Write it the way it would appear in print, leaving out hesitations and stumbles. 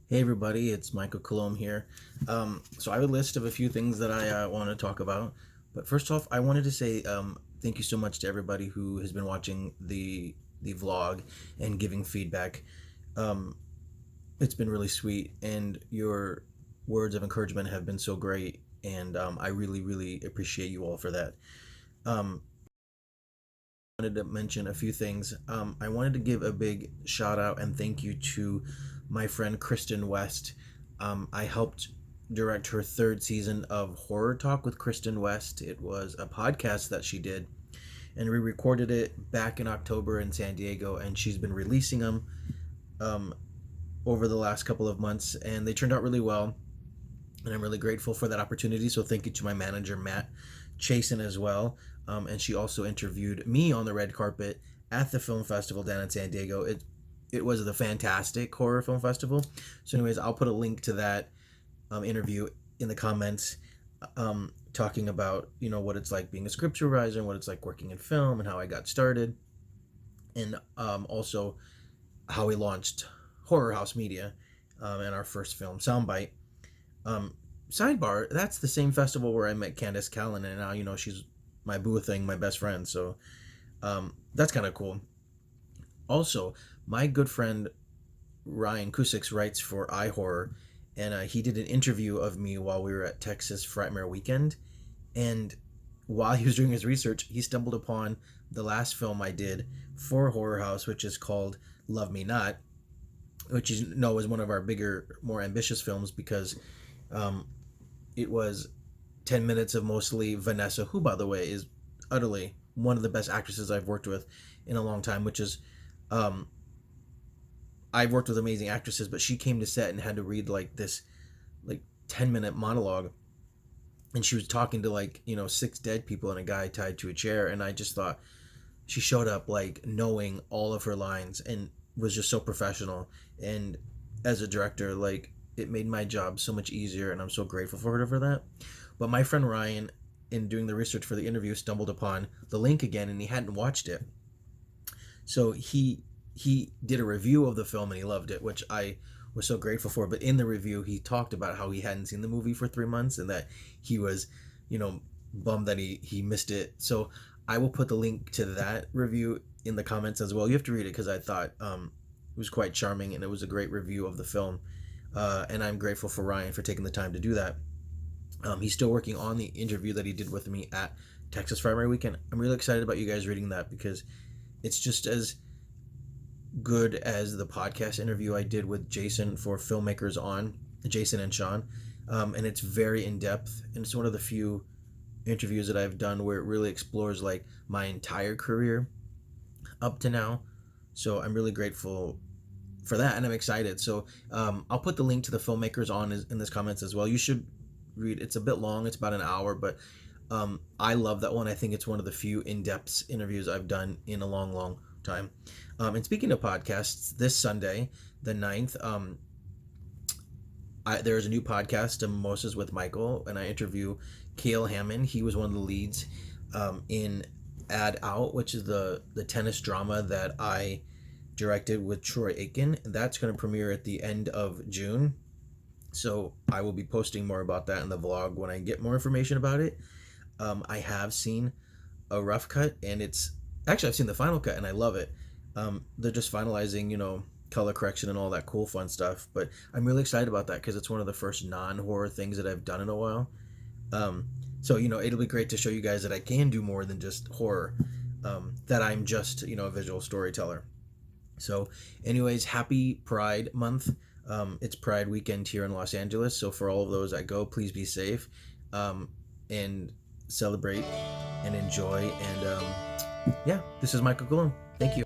Hey everybody, it's Michael Coulombe here. So I have a list of a few things that I want to talk about. But first off, I wanted to say thank you so much to everybody who has been watching the vlog and giving feedback. Um, it's been really sweet, and your words of encouragement have been so great, and I really, really appreciate you all for that. Um, I wanted to mention a few things. I wanted to give a big shout out and thank you to my friend Kristin West. I helped direct her third season of Horror Talk with Kristin West. It was a podcast that she did, and we recorded it back in October in San Diego, and she's been releasing them um, over the last couple of months, and they turned out really well. And I'm really grateful for that opportunity. So thank you to my manager Matt Chasen as well. And she also interviewed me on the red carpet at the film festival down in San Diego. It was the fantastic horror film festival. So, anyways, I'll put a link to that interview in the comments, talking about what it's like being a script supervisor and what it's like working in film and how I got started, and also how we launched Horror House Media and our first film Soundbite. Um, Sidebar, that's the same festival where I met Candace Callan, and now she's my boo thing, my best friend. So that's kind of cool. Also, my good friend Ryan Kusix writes for iHorror, and he did an interview of me while we were at Texas Frightmare Weekend. And while he was doing his research, he stumbled upon the last film I did for Horror House, which is called Love Me Not, which is is one of our bigger, more ambitious films because um, it was 10 minutes of mostly Vanessa, who, by the way, is utterly one of the best actresses I've worked with in a long time, which is, I've worked with amazing actresses, but she came to set and had to read this, 10-minute monologue. And she was talking to, six dead people and a guy tied to a chair. And I just thought she showed up, knowing all of her lines and was just so professional. And as a director, it made my job so much easier, and I'm so grateful for her for that. But my friend Ryan, in doing the research for the interview, stumbled upon the link again, and he hadn't watched it. So he did a review of the film and he loved it, which I was so grateful for. But in the review, he talked about how he hadn't seen the movie for 3 months and that he was, bummed that he missed it. So I will put the link to that review in the comments as well. You have to read it because I thought it was quite charming and it was a great review of the film. And I'm grateful for Ryan for taking the time to do that. He's still working on the interview that he did with me at Texas Frightmare Weekend. I'm really excited about you guys reading that because it's just as good as the podcast interview I did with Jason for Filmmakers on Jason and Sean, and it's very in depth, and it's one of the few interviews that I've done where it really explores my entire career up to now. So I'm really grateful for that, and I'm excited. So I'll put the link to the Filmmakers on in this comments as well. You should read. It's a bit long. It's about an hour, but I love that one. I think it's one of the few in-depth interviews I've done in a long, long time. And speaking of podcasts, this Sunday, the 9th, there's a new podcast, Mimosas with Michael, and I interview Cale Hammond. He was one of the leads in Ad Out, which is the tennis drama that I directed with Troy Aiken. That's going to premiere at the end of June. So I will be posting more about that in the vlog when I get more information about it. I have seen a rough cut, and I've seen the final cut, and I love it. They're just finalizing, color correction and all that cool, fun stuff. But I'm really excited about that because it's one of the first non-horror things that I've done in a while. So, it'll be great to show you guys that I can do more than just horror, that I'm just, a visual storyteller. So, anyways, happy Pride Month. It's Pride Weekend here in Los Angeles. So, for all of those that go, please be safe and celebrate and enjoy. And yeah, this is Michael Coulombe. Thank you.